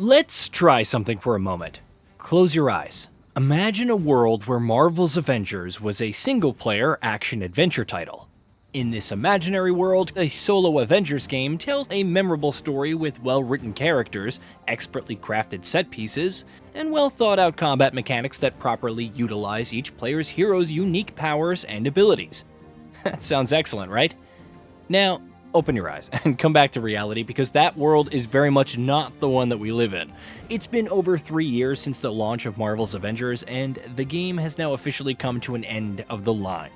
Let's try something for a moment. Close your eyes. Imagine a world where Marvel's Avengers was a single-player action-adventure title. In this imaginary world, a solo Avengers game tells a memorable story with well-written characters, expertly crafted set pieces, and well-thought-out combat mechanics that properly utilize each player's hero's unique powers and abilities. That sounds excellent, right? Now, open your eyes and come back to reality, because that world is very much not the one that we live in. It's been over 3 years since the launch of Marvel's Avengers, and the game has now officially come to an end of the line.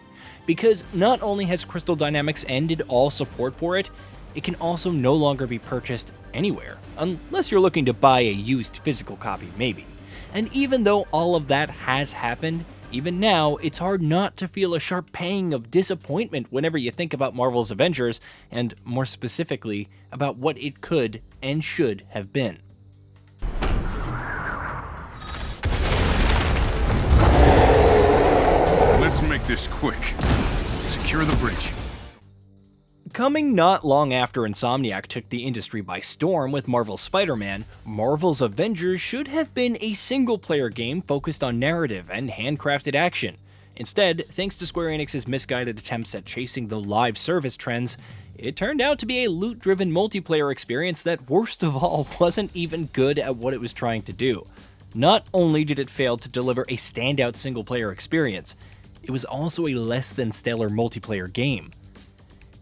Because not only has Crystal Dynamics ended all support for it, it can also no longer be purchased anywhere, unless you're looking to buy a used physical copy maybe. And even though all of that has happened, even now, it's hard not to feel a sharp pang of disappointment whenever you think about Marvel's Avengers, and more specifically, about what it could and should have been. Let's make this quick. Secure the bridge. Coming not long after Insomniac took the industry by storm with Marvel's Spider-Man, Marvel's Avengers should have been a single-player game focused on narrative and handcrafted action. Instead, thanks to Square Enix's misguided attempts at chasing the live service trends, it turned out to be a loot-driven multiplayer experience that, worst of all, wasn't even good at what it was trying to do. Not only did it fail to deliver a standout single-player experience, it was also a less than stellar multiplayer game.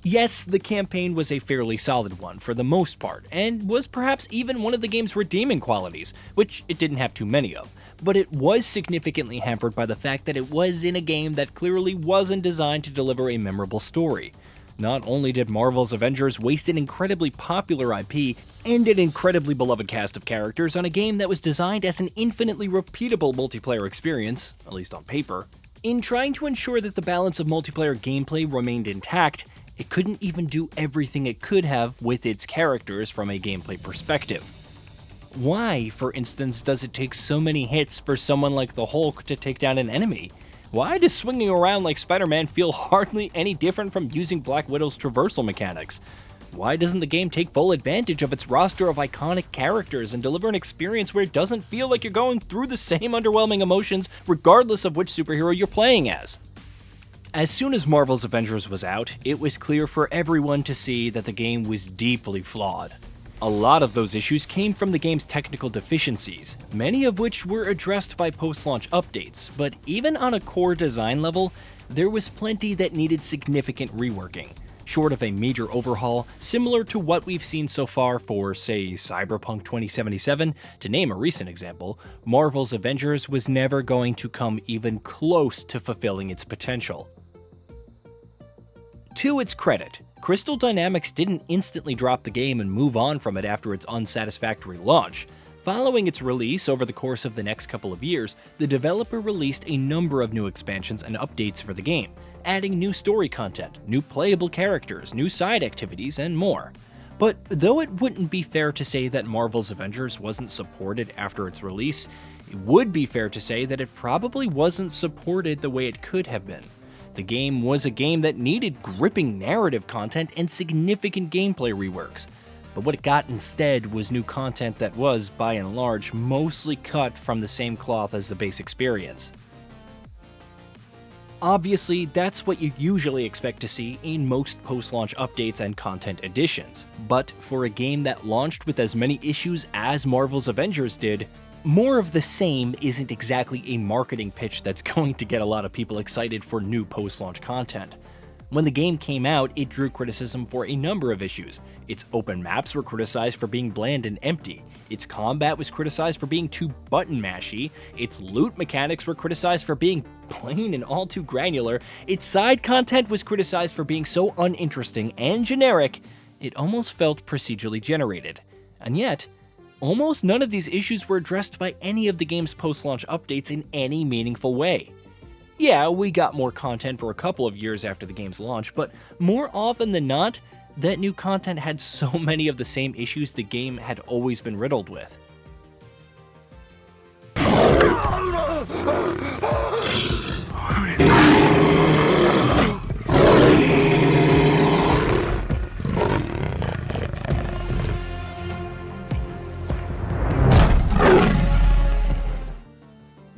Yes, the campaign was a fairly solid one for the most part, and was perhaps even one of the game's redeeming qualities, which it didn't have too many of, but it was significantly hampered by the fact that it was in a game that clearly wasn't designed to deliver a memorable story. Not only did Marvel's Avengers waste an incredibly popular IP and an incredibly beloved cast of characters on a game that was designed as an infinitely repeatable multiplayer experience, at least on paper, in trying to ensure that the balance of multiplayer gameplay remained intact, it couldn't even do everything it could have with its characters from a gameplay perspective. Why, for instance, does it take so many hits for someone like the Hulk to take down an enemy? Why does swinging around like Spider-Man feel hardly any different from using Black Widow's traversal mechanics? Why doesn't the game take full advantage of its roster of iconic characters and deliver an experience where it doesn't feel like you're going through the same underwhelming emotions regardless of which superhero you're playing as? As soon as Marvel's Avengers was out, it was clear for everyone to see that the game was deeply flawed. A lot of those issues came from the game's technical deficiencies, many of which were addressed by post-launch updates, but even on a core design level, there was plenty that needed significant reworking. Short of a major overhaul, similar to what we've seen so far for, say, Cyberpunk 2077, to name a recent example, Marvel's Avengers was never going to come even close to fulfilling its potential. To its credit, Crystal Dynamics didn't instantly drop the game and move on from it after its unsatisfactory launch. Following its release over the course of the next couple of years, the developer released a number of new expansions and updates for the game, adding new story content, new playable characters, new side activities, and more. But though it wouldn't be fair to say that Marvel's Avengers wasn't supported after its release, it would be fair to say that it probably wasn't supported the way it could have been. The game was a game that needed gripping narrative content and significant gameplay reworks, but what it got instead was new content that was, by and large, mostly cut from the same cloth as the base experience. Obviously, that's what you usually expect to see in most post-launch updates and content additions, but for a game that launched with as many issues as Marvel's Avengers did, more of the same isn't exactly a marketing pitch that's going to get a lot of people excited for new post-launch content. When the game came out, it drew criticism for a number of issues. Its open maps were criticized for being bland and empty, its combat was criticized for being too button-mashy, its loot mechanics were criticized for being plain and all too granular, its side content was criticized for being so uninteresting and generic, it almost felt procedurally generated. And yet, almost none of these issues were addressed by any of the game's post-launch updates in any meaningful way. Yeah, we got more content for a couple of years after the game's launch, but more often than not, that new content had so many of the same issues the game had always been riddled with.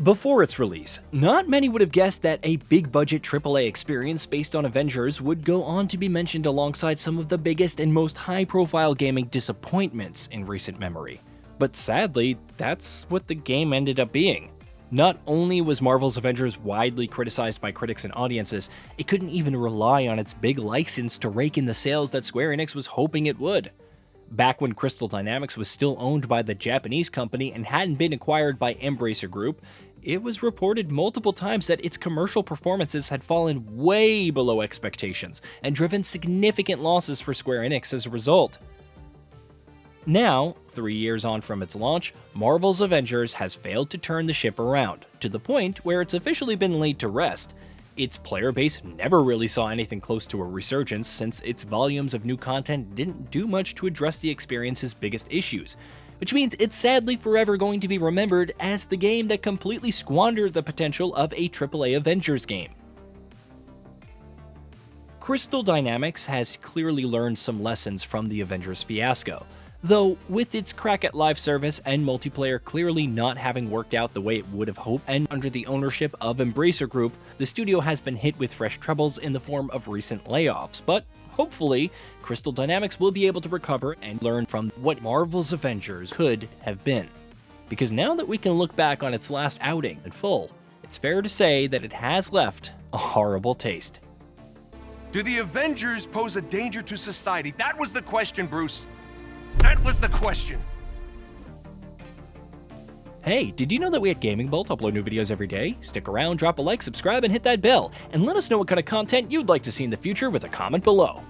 Before its release, not many would have guessed that a big-budget AAA experience based on Avengers would go on to be mentioned alongside some of the biggest and most high-profile gaming disappointments in recent memory. But sadly, that's what the game ended up being. Not only was Marvel's Avengers widely criticized by critics and audiences, it couldn't even rely on its big license to rake in the sales that Square Enix was hoping it would. Back when Crystal Dynamics was still owned by the Japanese company and hadn't been acquired by Embracer Group, it was reported multiple times that its commercial performances had fallen way below expectations and driven significant losses for Square Enix as a result. Now, 3 years on from its launch, Marvel's Avengers has failed to turn the ship around, to the point where it's officially been laid to rest. Its player base never really saw anything close to a resurgence since its volumes of new content didn't do much to address the experience's biggest issues, which means it's sadly forever going to be remembered as the game that completely squandered the potential of a AAA Avengers game. Crystal Dynamics has clearly learned some lessons from the Avengers fiasco. Though, with its crack at live service and multiplayer clearly not having worked out the way it would have hoped, and under the ownership of Embracer Group, the studio has been hit with fresh troubles in the form of recent layoffs, but hopefully, Crystal Dynamics will be able to recover and learn from what Marvel's Avengers could have been. Because now that we can look back on its last outing in full, it's fair to say that it has left a horrible taste. Do the Avengers pose a danger to society? That was the question, Bruce. That was the question. Hey, did you know that we at Gaming Bolt upload new videos every day? Stick around, drop a like, subscribe, and hit that bell, and let us know what kind of content you'd like to see in the future with a comment below.